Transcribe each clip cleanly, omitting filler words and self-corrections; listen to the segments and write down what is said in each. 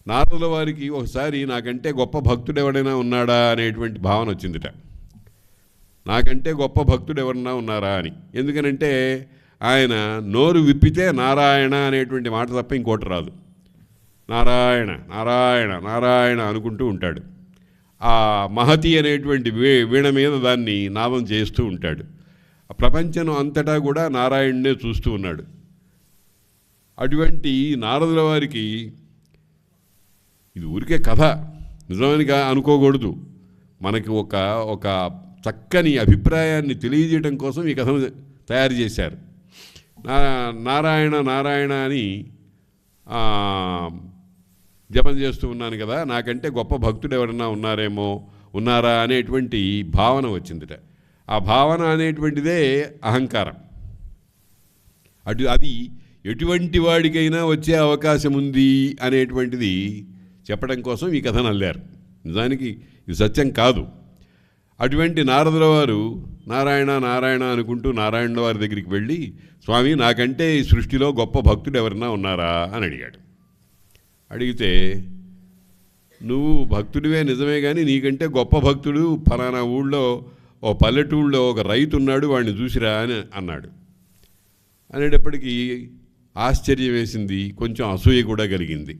నారదుల వారికి ఒకసారి నాకంటే గొప్ప భక్తుడు ఎవరైనా ఉన్నాడా అనేటువంటి భావన వచ్చిందిట. నాకంటే గొప్ప భక్తుడు ఎవరన్నా ఉన్నారా అని. ఎందుకనంటే ఆయన నోరు విప్పితే నారాయణ అనేటువంటి మాట తప్ప ఇంకోటి రాదు. నారాయణ నారాయణ నారాయణ అనుకుంటూ ఉంటాడు. ఆ మహతి అనేటువంటి వీణ మీద దాన్ని నాదం చేస్తూ ఉంటాడు. ప్రపంచం అంతటా కూడా నారాయణనే చూస్తూ ఉన్నాడు. అటువంటి నారదుల వారికి ఇది ఊరికే కథ నిజమనిగా అనుకోకూడదు. మనకి ఒక చక్కని అభిప్రాయాన్ని తెలియజేయడం కోసం ఈ కథను తయారు చేశారు. నారాయణ నారాయణ అని జపం చేస్తూ ఉన్నాను కదా, నాకంటే గొప్ప భక్తుడు ఎవరన్నా ఉన్నారా అనేటువంటి భావన వచ్చిందిట. ఆ భావన అనేటువంటిదే అహంకారం. అది ఎటువంటి వాడికైనా వచ్చే అవకాశం ఉంది అనేటువంటిది చెప్పడం కోసం ఈ కథను అల్లారు. నిజానికి ఇది సత్యం కాదు. అటువంటి నారదుల వారు నారాయణ నారాయణ అనుకుంటూ నారాయణుల వారి దగ్గరికి వెళ్ళి, స్వామి నాకంటే ఈ సృష్టిలో గొప్ప భక్తుడు ఎవరన్నా ఉన్నారా అని అడిగాడు. అడిగితే, నువ్వు భక్తుడివే నిజమే కానీ నీకంటే గొప్ప భక్తుడు ఫలానా ఊళ్ళో ఓ పల్లెటూళ్ళలో ఒక రైతు ఉన్నాడు, వాడిని చూసిరా అని అన్నాడు. అనేటప్పటికీ ఆశ్చర్యం వేసింది, కొంచెం అసూయ కూడా కలిగింది.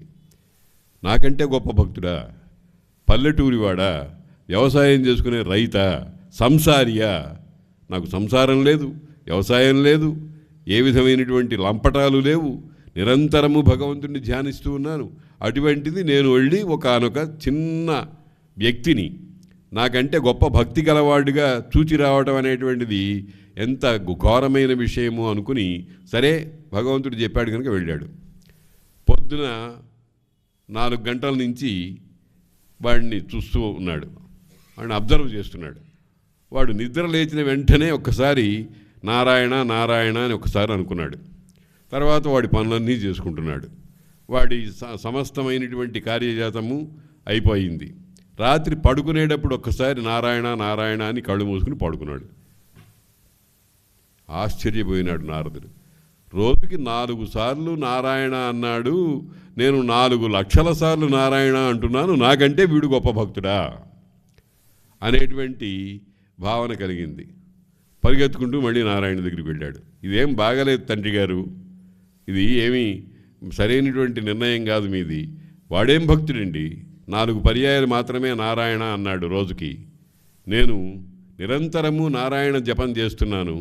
నాకంటే గొప్ప భక్తుడా, పల్లెటూరివాడా, వ్యవసాయం చేసుకునే రైతా, సంసారియా, నాకు సంసారం లేదు, వ్యవసాయం లేదు, ఏ విధమైనటువంటి లంపటాలు లేవు, నిరంతరము భగవంతుడిని ధ్యానిస్తూ ఉన్నాను. అటువంటిది నేను వెళ్ళి ఒకానొక చిన్న వ్యక్తిని నాకంటే గొప్ప భక్తి గలవాడుగా చూచి రావటం అనేటువంటిది ఎంత ఘోరమైన విషయము అనుకుని, సరే భగవంతుడు చెప్పాడు కనుక వెళ్ళాడు. పొద్దున 4 గంటల నుంచి వాడిని చూస్తూ ఉన్నాడు, వాడిని అబ్జర్వ్ చేస్తున్నాడు. వాడు నిద్ర లేచిన వెంటనే ఒక్కసారి నారాయణ నారాయణ అని ఒకసారి అనుకున్నాడు. తర్వాత వాడి పనులన్నీ చేసుకుంటున్నాడు. వాడి సమస్తమైనటువంటి కార్యజాతము అయిపోయింది. రాత్రి పడుకునేటప్పుడు ఒక్కసారి నారాయణ నారాయణ అని కళ్ళు మూసుకుని పడుకున్నాడు. ఆశ్చర్యపోయినాడు నారదుడు. రోజుకి 4 సార్లు నారాయణ అన్నాడు, నేను 4 లక్షల సార్లు నారాయణ అంటున్నాను, నాకంటే వీడు గొప్ప భక్తుడా అనేటువంటి భావన కలిగింది. పరిగెత్తుకుంటూ మళ్ళీ నారాయణ దగ్గరికి వెళ్ళాడు. ఇదేం బాగలేదు తండ్రి గారు, ఇది ఏమీ సరైనటువంటి నిర్ణయం కాదు మీది. వాడేం భక్తుడండి, 4 పర్యాయాలు మాత్రమే నారాయణ అన్నాడు రోజుకి, నేను నిరంతరము నారాయణ జపం చేస్తున్నాను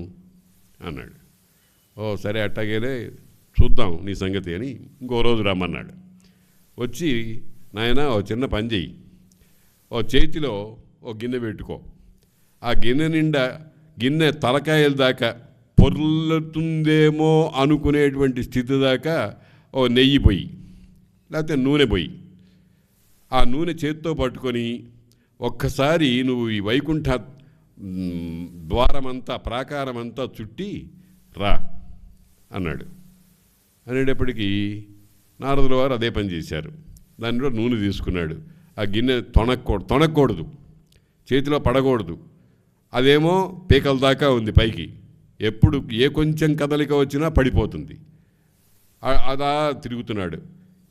అన్నాడు. ఓ సరే అట్టాగేలే, చూద్దాం నీ సంగతి అని ఇంకో రోజు రమ్మన్నాడు. వచ్చి, నాయన ఓ చిన్న పని చెయ్యి, ఓ చేతిలో ఓ గిన్నె పెట్టుకో, ఆ గిన్నె నిండా గిన్నె తలకాయల దాకా పొర్లుతుందేమో అనుకునేటువంటి స్థితి దాకా ఓ నెయ్యి పొయ్యి, లేకపోతే నూనె పొయ్యి. ఆ నూనె చేతితో పట్టుకొని ఒక్కసారి నువ్వు ఈ వైకుంఠ ద్వారమంతా ప్రాకారమంతా చుట్టి రా అన్నాడు. అనేటప్పటికీ నారదుల వారు అదే పని చేశారు. దానిలో నూనె తీసుకున్నాడు. ఆ గిన్నె తొనకూడదు, చేతిలో పడకూడదు, అదేమో పీకల దాకా ఉంది పైకి, ఎప్పుడు ఏ కొంచెం కదలిక వచ్చినా పడిపోతుంది. అదా తిరుగుతున్నాడు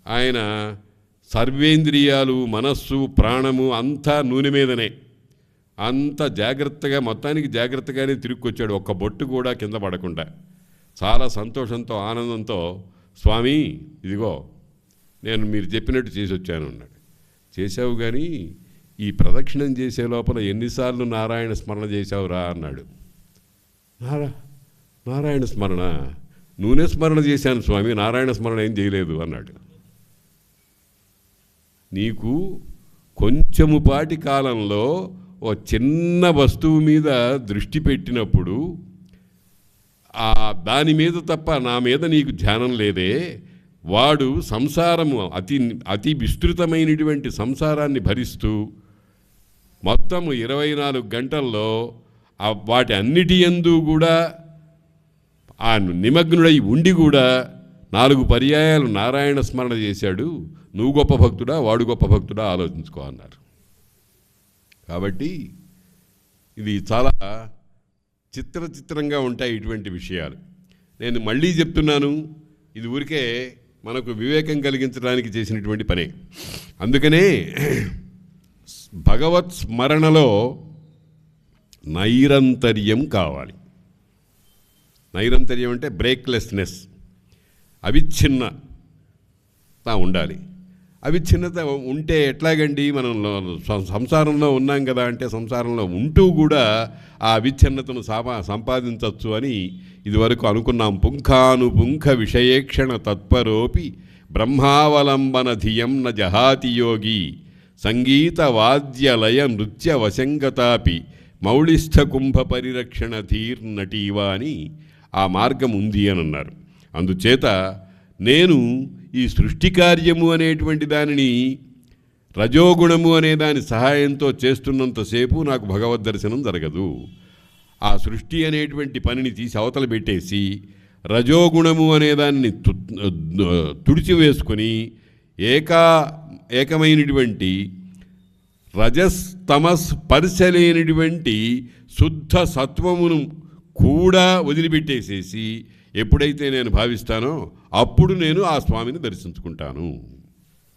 ఆయన. సర్వేంద్రియాలు, మనస్సు, ప్రాణము అంతా నూనె మీదనే, అంత జాగ్రత్తగా, మొత్తానికి జాగ్రత్తగానే తిరుగుకొచ్చాడు, ఒక్క బొట్టు కూడా కింద పడకుండా. చాలా సంతోషంతో ఆనందంతో, స్వామి ఇదిగో నేను మీరు చెప్పినట్టు చేసి వచ్చాను అన్నాడు. చేశావు కానీ ఈ ప్రదక్షిణం చేసే లోపల ఎన్నిసార్లు నారాయణ స్మరణ చేశావురా అన్నాడు. నారాయణ స్మరణ, నూనె స్మరణ చేశాను స్వామి, నారాయణ స్మరణ ఏం చేయలేదు అన్నాడు. నీకు కొంచెము పాటి కాలంలో ఓ చిన్న వస్తువు మీద దృష్టి పెట్టినప్పుడు దాని మీద తప్ప నా మీద నీకు ధ్యానం లేదే, వాడు సంసారము అతి విస్తృతమైనటువంటి సంసారాన్ని భరిస్తూ మొత్తము 24 గంటల్లో వాటి అన్నిటి యందు కూడా ఆ నిమగ్నుడై ఉండి కూడా 4 పర్యాయాలు నారాయణ స్మరణ చేశాడు. నువ్వు గొప్ప భక్తుడా, వాడు గొప్ప భక్తుడా ఆలోచించుకో అన్నారు. కాబట్టి ఇది చాలా చిత్రంగా ఉంటాయి ఇటువంటి విషయాలు. నేను మళ్ళీ చెప్తున్నాను, ఇది ఊరికే మనకు వివేకం కలిగించడానికి చేసినటువంటి పనే. అందుకనే భగవత్ స్మరణలో నైరంతర్యం కావాలి. నైరంతర్యం అంటే బ్రేక్లెస్నెస్, అవిచ్ఛిన్నత ఉండాలి. అవిచ్ఛిన్నత ఉంటే ఎట్లాగండి? మనం సంసారంలో ఉన్నాం కదా అంటే సంసారంలో ఉంటూ కూడా ఆ అవిచ్ఛిన్నతను సంపాదించవచ్చు అని ఇదివరకు అనుకున్నాం. పుంఖానుపుంఖ విషయేక్షణ తత్పరోపి బ్రహ్మావలంబన ధియం న జహాతి యోగి సంగీత వాద్యలయ నృత్య వశంగతాపి మౌళిస్థ కుంభ పరిరక్షణ ధీర్నటీవా అని ఆ మార్గం ఉంది అని అన్నారు. అందుచేత నేను ఈ సృష్టి కార్యము అనేటువంటి దానిని రజోగుణము అనే దాని సహాయంతో చేస్తున్నంతసేపు నాకు భగవద్ దర్శనం జరగదు. ఆ సృష్టి అనేటువంటి పనిని తీసి అవతల పెట్టేసి రజోగుణము అనే దానిని తుడిచివేసుకొని ఏకమైనటువంటి రజస్ తమస్ స్పర్శలేనిటువంటి శుద్ధ సత్వమును కూడా వదిలిపెట్టేసేసి ఎప్పుడైతే నేను భావిస్తానో అప్పుడు నేను ఆ స్వామిని దర్శించుకుంటాను.